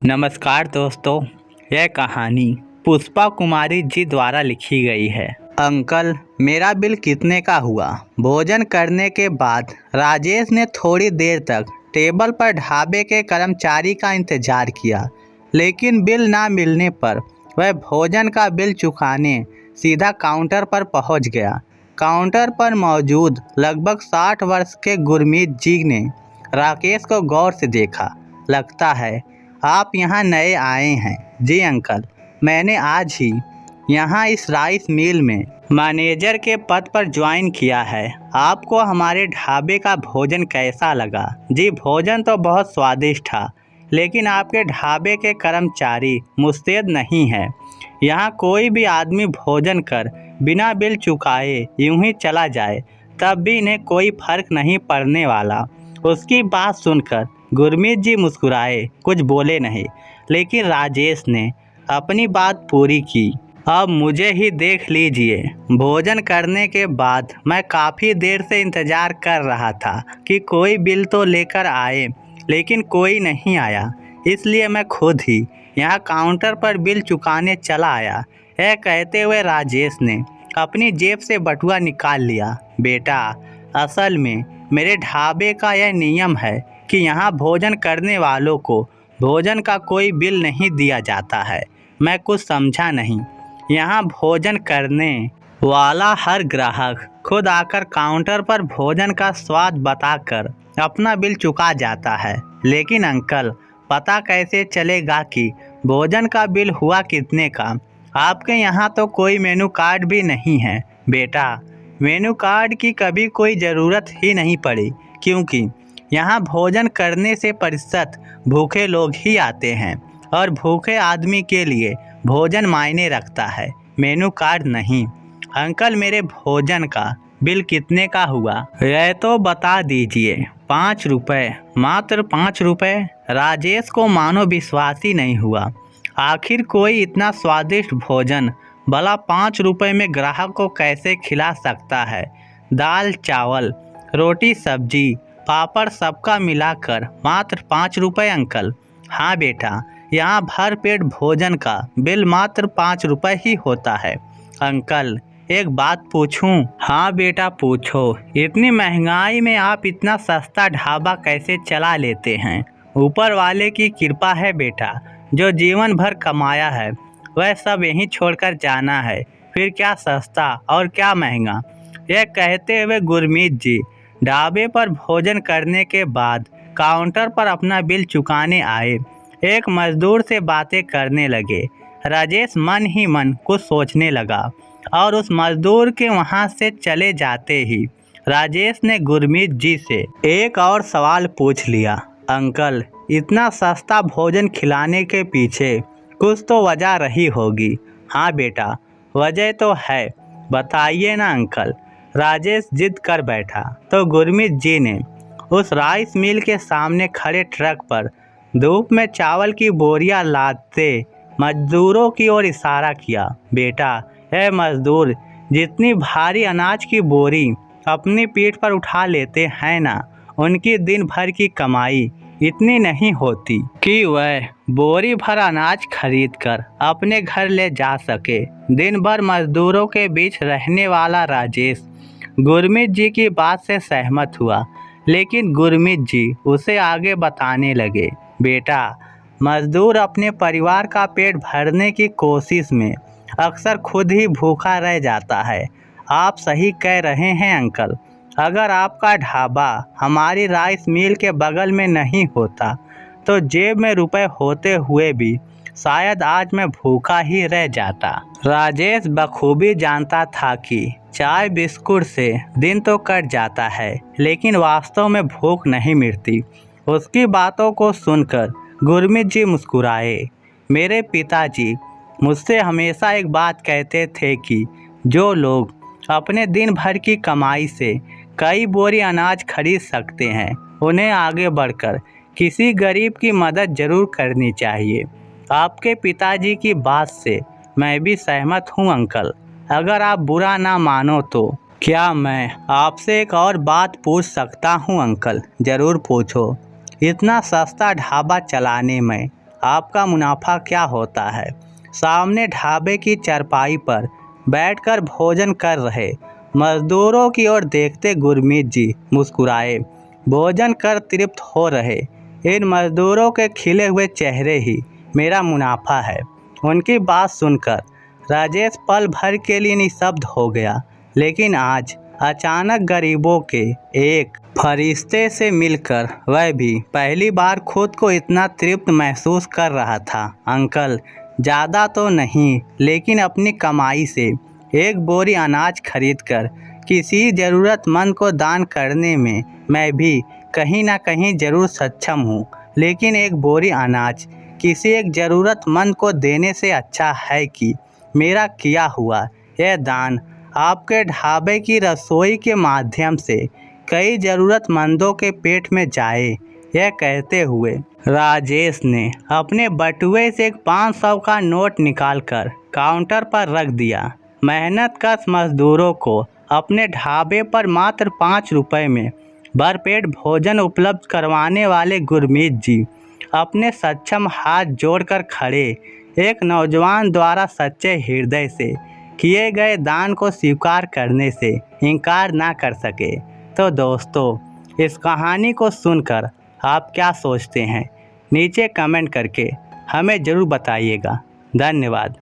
नमस्कार दोस्तों, यह कहानी पुष्पा कुमारी जी द्वारा लिखी गई है। अंकल, मेरा बिल कितने का हुआ? भोजन करने के बाद राजेश ने थोड़ी देर तक टेबल पर ढाबे के कर्मचारी का इंतजार किया, लेकिन बिल ना मिलने पर वह भोजन का बिल चुकाने सीधा काउंटर पर पहुंच गया। काउंटर पर मौजूद लगभग 60 वर्ष के गुरमीत जी ने राकेश को गौर से देखा। लगता है आप यहाँ नए आए हैं। जी अंकल, मैंने आज ही यहाँ इस राइस मिल में मैनेजर के पद पर ज्वाइन किया है। आपको हमारे ढाबे का भोजन कैसा लगा? जी, भोजन तो बहुत स्वादिष्ट था, लेकिन आपके ढाबे के कर्मचारी मुस्तैद नहीं हैं। यहाँ कोई भी आदमी भोजन कर बिना बिल चुकाए यूं ही चला जाए, तब भी इन्हें कोई फर्क नहीं पड़ने वाला। उसकी बात सुनकर गुरमीत जी मुस्कुराए, कुछ बोले नहीं, लेकिन राजेश ने अपनी बात पूरी की। अब मुझे ही देख लीजिए। भोजन करने के बाद मैं काफ़ी देर से इंतज़ार कर रहा था कि कोई बिल तो लेकर आए, लेकिन कोई नहीं आया। इसलिए मैं खुद ही यहाँ काउंटर पर बिल चुकाने चला आया। यह कहते हुए राजेश ने अपनी जेब से बटुआ निकाल लिया। बेटा, असल में मेरे ढाबे का यह नियम है कि यहाँ भोजन करने वालों को भोजन का कोई बिल नहीं दिया जाता है। मैं कुछ समझा नहीं। यहाँ भोजन करने वाला हर ग्राहक खुद आकर काउंटर पर भोजन का स्वाद बताकर अपना बिल चुका जाता है। लेकिन अंकल, पता कैसे चलेगा कि भोजन का बिल हुआ कितने का? आपके यहाँ तो कोई मेनू कार्ड भी नहीं है। बेटा, मेनू कार्ड की कभी कोई ज़रूरत ही नहीं पड़ी, क्योंकि यहाँ भोजन करने से प्रतिशत भूखे लोग ही आते हैं, और भूखे आदमी के लिए भोजन मायने रखता है, मेनू कार्ड नहीं। अंकल, मेरे भोजन का बिल कितने का हुआ, यह तो बता दीजिए। 5 रुपये, मात्र 5 रुपये। राजेश को मानो विश्वास ही नहीं हुआ। आखिर कोई इतना स्वादिष्ट भोजन भला 5 रुपये में ग्राहक को कैसे खिला सकता है? दाल, चावल, रोटी, सब्जी, पापड़ सबका मिलाकर मात्र 5 रुपये अंकल। हाँ बेटा, यहाँ भर पेट भोजन का बिल मात्र 5 रुपये ही होता है। अंकल, एक बात पूछूं? हाँ बेटा, पूछो। इतनी महंगाई में आप इतना सस्ता ढाबा कैसे चला लेते हैं? ऊपर वाले की कृपा है बेटा। जो जीवन भर कमाया है वह सब यहीं छोड़कर जाना है, फिर क्या सस्ता और क्या महंगा। यह कहते हुए गुरमीत जी ढाबे पर भोजन करने के बाद काउंटर पर अपना बिल चुकाने आए। एक मजदूर से बातें करने लगे। राजेश मन ही मन कुछ सोचने लगा, और उस मजदूर के वहां से चले जाते ही राजेश ने गुरमीत जी से एक और सवाल पूछ लिया। अंकल, इतना सस्ता भोजन खिलाने के पीछे कुछ तो वजह रही होगी। हाँ बेटा, वजह तो है, बताइए ना अंकल। राजेश जिद कर बैठा तो गुरमीत जी ने उस राइस मिल के सामने खड़े ट्रक पर धूप में चावल की बोरियां लादते मजदूरों की ओर इशारा किया। बेटा, यह मजदूर जितनी भारी अनाज की बोरी अपनी पीठ पर उठा लेते हैं ना, उनकी दिन भर की कमाई इतनी नहीं होती कि वह बोरी भर अनाज खरीद कर अपने घर ले जा सके। दिन भर मजदूरों के बीच रहने वाला राजेश गुरमीत जी की बात से सहमत हुआ, लेकिन गुरमीत जी उसे आगे बताने लगे। बेटा, मजदूर अपने परिवार का पेट भरने की कोशिश में अक्सर खुद ही भूखा रह जाता है। आप सही कह रहे हैं अंकल। अगर आपका ढाबा हमारी राइस मिल के बगल में नहीं होता तो जेब में रुपए होते हुए भी शायद आज मैं भूखा ही रह जाता। राजेश बखूबी जानता था कि चाय बिस्कुट से दिन तो कट जाता है, लेकिन वास्तव में भूख नहीं मिटती। उसकी बातों को सुनकर गुरमीत जी मुस्कुराए। मेरे पिताजी मुझसे हमेशा एक बात कहते थे कि जो लोग अपने दिन भर की कमाई से कई बोरी अनाज खरीद सकते हैं, उन्हें आगे बढ़कर किसी गरीब की मदद जरूर करनी चाहिए। आपके पिताजी की बात से मैं भी सहमत हूँ अंकल। अगर आप बुरा ना मानो तो क्या मैं आपसे एक और बात पूछ सकता हूँ अंकल? ज़रूर पूछो। इतना सस्ता ढाबा चलाने में आपका मुनाफा क्या होता है। सामने ढाबे की चारपाई पर बैठकर भोजन कर रहे मजदूरों की ओर देखते गुरमीत जी मुस्कुराए। भोजन कर तृप्त हो रहे इन मजदूरों के खिले हुए चेहरे ही मेरा मुनाफा है। उनकी बात सुनकर राजेश पल भर के लिए निशब्द हो गया, लेकिन आज अचानक गरीबों के एक फरिश्ते से मिलकर वह भी पहली बार खुद को इतना तृप्त महसूस कर रहा था। अंकल, ज़्यादा तो नहीं, लेकिन अपनी कमाई से एक बोरी अनाज खरीदकर किसी ज़रूरतमंद को दान करने में मैं भी कहीं ना कहीं ज़रूर सक्षम हूँ। लेकिन एक बोरी अनाज किसी एक ज़रूरतमंद को देने से अच्छा है कि मेरा किया हुआ यह दान आपके ढाबे की रसोई के माध्यम से कई ज़रूरतमंदों के पेट में जाए। यह कहते हुए राजेश ने अपने बटुए से एक 500 का नोट निकालकर काउंटर पर रख दिया। मेहनतकश मजदूरों को अपने ढाबे पर मात्र 5 रुपये में भरपेट भोजन उपलब्ध करवाने वाले गुरमीत जी अपने सक्षम हाथ जोड़कर खड़े एक नौजवान द्वारा सच्चे हृदय से किए गए दान को स्वीकार करने से इनकार ना कर सके। तो दोस्तों, इस कहानी को सुनकर आप क्या सोचते हैं, नीचे कमेंट करके हमें ज़रूर बताइएगा। धन्यवाद।